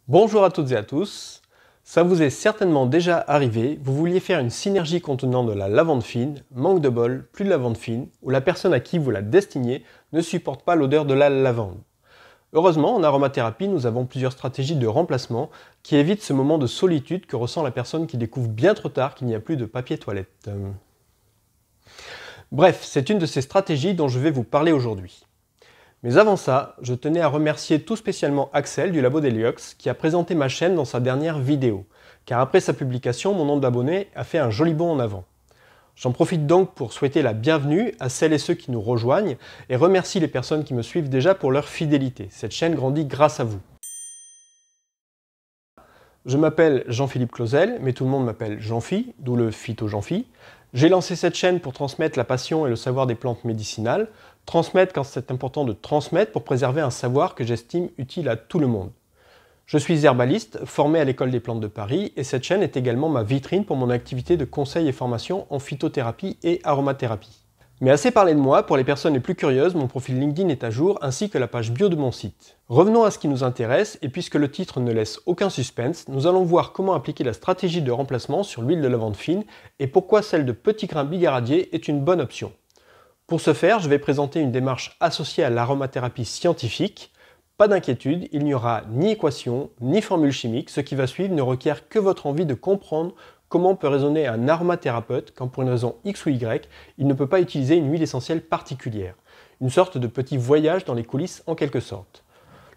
Bonjour à toutes et à tous. Ça vous est certainement déjà arrivé, vous vouliez faire une synergie contenant de la lavande fine, manque de bol, plus de lavande fine, ou la personne à qui vous la destinez ne supporte pas l'odeur de la lavande. Heureusement, en aromathérapie, nous avons plusieurs stratégies de remplacement qui évitent ce moment de solitude que ressent la personne qui découvre bien trop tard qu'il n'y a plus de papier toilette. Bref, c'est une de ces stratégies dont je vais vous parler aujourd'hui. Mais avant ça, je tenais à remercier tout spécialement Axel du Labo d'Heliox qui a présenté ma chaîne dans sa dernière vidéo, car après sa publication, mon nombre d'abonnés a fait un joli bond en avant. J'en profite donc pour souhaiter la bienvenue à celles et ceux qui nous rejoignent et remercie les personnes qui me suivent déjà pour leur fidélité. Cette chaîne grandit grâce à vous. Je m'appelle Jean-Philippe Clausel, mais tout le monde m'appelle Jean-Phi, d'où le phyto Jean-Phi. J'ai lancé cette chaîne pour transmettre la passion et le savoir des plantes médicinales, transmettre quand c'est important de transmettre pour préserver un savoir que j'estime utile à tout le monde. Je suis herbaliste, formé à l'École des plantes de Paris, et cette chaîne est également ma vitrine pour mon activité de conseil et formation en phytothérapie et aromathérapie. Mais assez parlé de moi, pour les personnes les plus curieuses, mon profil LinkedIn est à jour, ainsi que la page bio de mon site. Revenons à ce qui nous intéresse, et puisque le titre ne laisse aucun suspense, nous allons voir comment appliquer la stratégie de remplacement sur l'huile de lavande fine, et pourquoi celle de petits grains bigaradier est une bonne option. Pour ce faire, je vais présenter une démarche associée à l'aromathérapie scientifique. Pas d'inquiétude, il n'y aura ni équation, ni formule chimique, ce qui va suivre ne requiert que votre envie de comprendre comment peut raisonner un aromathérapeute quand pour une raison X ou Y, il ne peut pas utiliser une huile essentielle particulière. Une sorte de petit voyage dans les coulisses en quelque sorte.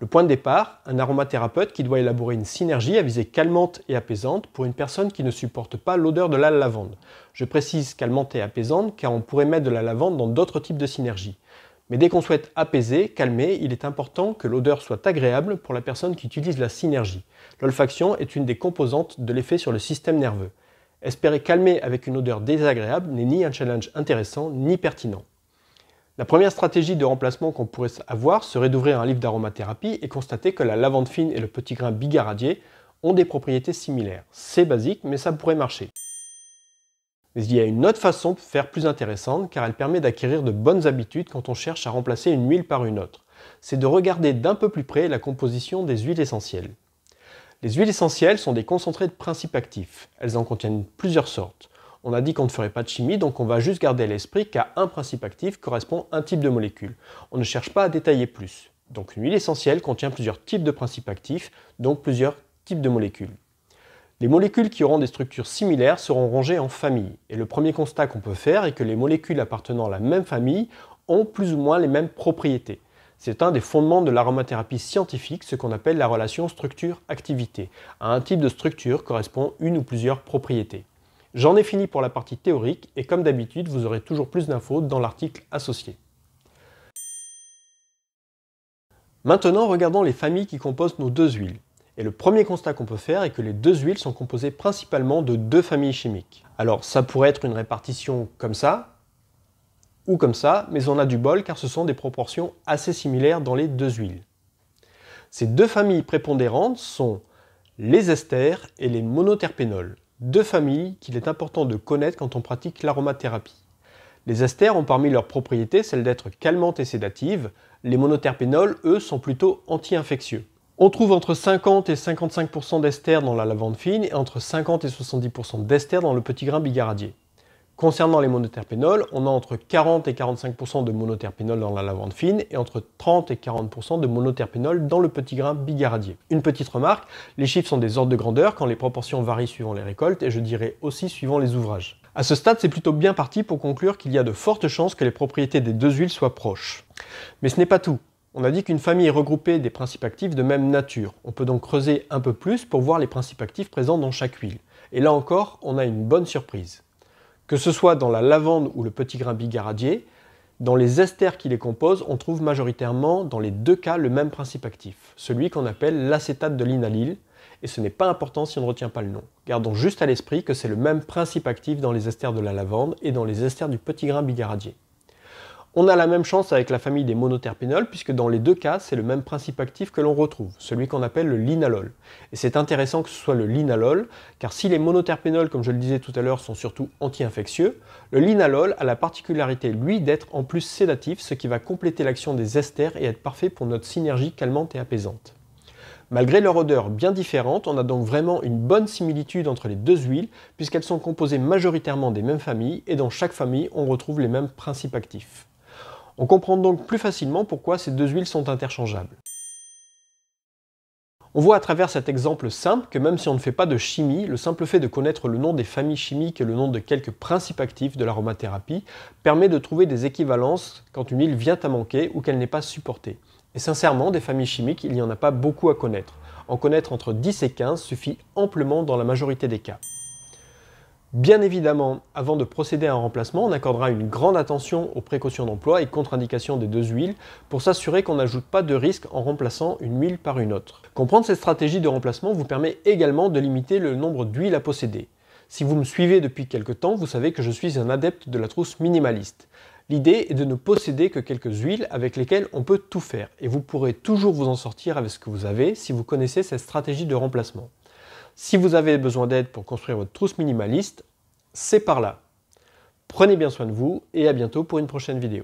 Le point de départ, un aromathérapeute qui doit élaborer une synergie à visée calmante et apaisante pour une personne qui ne supporte pas l'odeur de la lavande. Je précise calmante et apaisante car on pourrait mettre de la lavande dans d'autres types de synergie. Mais dès qu'on souhaite apaiser, calmer, il est important que l'odeur soit agréable pour la personne qui utilise la synergie. L'olfaction est une des composantes de l'effet sur le système nerveux. Espérer calmer avec une odeur désagréable n'est ni un challenge intéressant ni pertinent. La première stratégie de remplacement qu'on pourrait avoir serait d'ouvrir un livre d'aromathérapie et constater que la lavande fine et le petit grain bigaradier ont des propriétés similaires. C'est basique, mais ça pourrait marcher. Mais il y a une autre façon de faire plus intéressante car elle permet d'acquérir de bonnes habitudes quand on cherche à remplacer une huile par une autre. C'est de regarder d'un peu plus près la composition des huiles essentielles. Les huiles essentielles sont des concentrés de principes actifs. Elles en contiennent plusieurs sortes. On a dit qu'on ne ferait pas de chimie, donc on va juste garder à l'esprit qu'à un principe actif correspond un type de molécule. On ne cherche pas à détailler plus. Donc une huile essentielle contient plusieurs types de principes actifs, donc plusieurs types de molécules. Les molécules qui auront des structures similaires seront rangées en familles. Et le premier constat qu'on peut faire est que les molécules appartenant à la même famille ont plus ou moins les mêmes propriétés. C'est un des fondements de l'aromathérapie scientifique, ce qu'on appelle la relation structure-activité. À un type de structure correspond une ou plusieurs propriétés. J'en ai fini pour la partie théorique et comme d'habitude, vous aurez toujours plus d'infos dans l'article associé. Maintenant, regardons les familles qui composent nos deux huiles. Et le premier constat qu'on peut faire est que les deux huiles sont composées principalement de deux familles chimiques. Alors ça pourrait être une répartition comme ça, ou comme ça, mais on a du bol car ce sont des proportions assez similaires dans les deux huiles. Ces deux familles prépondérantes sont les esters et les monoterpénols, deux familles qu'il est important de connaître quand on pratique l'aromathérapie. Les esters ont parmi leurs propriétés celle d'être calmantes et sédatives, les monoterpénols, eux, sont plutôt anti-infectieux. On trouve entre 50 et 55% d'esters dans la lavande fine et entre 50 et 70% d'esters dans le petit grain bigaradier. Concernant les monoterpénols, on a entre 40 et 45% de monoterpénol dans la lavande fine et entre 30 et 40% de monoterpénol dans le petit grain bigaradier. Une petite remarque, les chiffres sont des ordres de grandeur quand les proportions varient suivant les récoltes et je dirais aussi suivant les ouvrages. À ce stade, c'est plutôt bien parti pour conclure qu'il y a de fortes chances que les propriétés des deux huiles soient proches. Mais ce n'est pas tout. On a dit qu'une famille est regroupée des principes actifs de même nature. On peut donc creuser un peu plus pour voir les principes actifs présents dans chaque huile. Et là encore, on a une bonne surprise. Que ce soit dans la lavande ou le petit grain bigaradier, dans les esters qui les composent, on trouve majoritairement dans les deux cas le même principe actif, celui qu'on appelle l'acétate de linalyle, et ce n'est pas important si on ne retient pas le nom. Gardons juste à l'esprit que c'est le même principe actif dans les esters de la lavande et dans les esters du petit grain bigaradier. On a la même chance avec la famille des monoterpénols puisque dans les deux cas, c'est le même principe actif que l'on retrouve, celui qu'on appelle le linalol. Et c'est intéressant que ce soit le linalol, car si les monoterpénols, comme je le disais tout à l'heure, sont surtout anti-infectieux, le linalol a la particularité, lui, d'être en plus sédatif, ce qui va compléter l'action des esters et être parfait pour notre synergie calmante et apaisante. Malgré leur odeur bien différente, on a donc vraiment une bonne similitude entre les deux huiles puisqu'elles sont composées majoritairement des mêmes familles et dans chaque famille on retrouve les mêmes principes actifs. On comprend donc plus facilement pourquoi ces deux huiles sont interchangeables. On voit à travers cet exemple simple que même si on ne fait pas de chimie, le simple fait de connaître le nom des familles chimiques et le nom de quelques principes actifs de l'aromathérapie permet de trouver des équivalences quand une huile vient à manquer ou qu'elle n'est pas supportée. Et sincèrement, des familles chimiques, il n'y en a pas beaucoup à connaître. En connaître entre 10 et 15 suffit amplement dans la majorité des cas. Bien évidemment, avant de procéder à un remplacement, on accordera une grande attention aux précautions d'emploi et contre-indications des deux huiles pour s'assurer qu'on n'ajoute pas de risque en remplaçant une huile par une autre. Comprendre cette stratégie de remplacement vous permet également de limiter le nombre d'huiles à posséder. Si vous me suivez depuis quelque temps, vous savez que je suis un adepte de la trousse minimaliste. L'idée est de ne posséder que quelques huiles avec lesquelles on peut tout faire et vous pourrez toujours vous en sortir avec ce que vous avez si vous connaissez cette stratégie de remplacement. Si vous avez besoin d'aide pour construire votre trousse minimaliste, c'est par là. Prenez bien soin de vous et à bientôt pour une prochaine vidéo.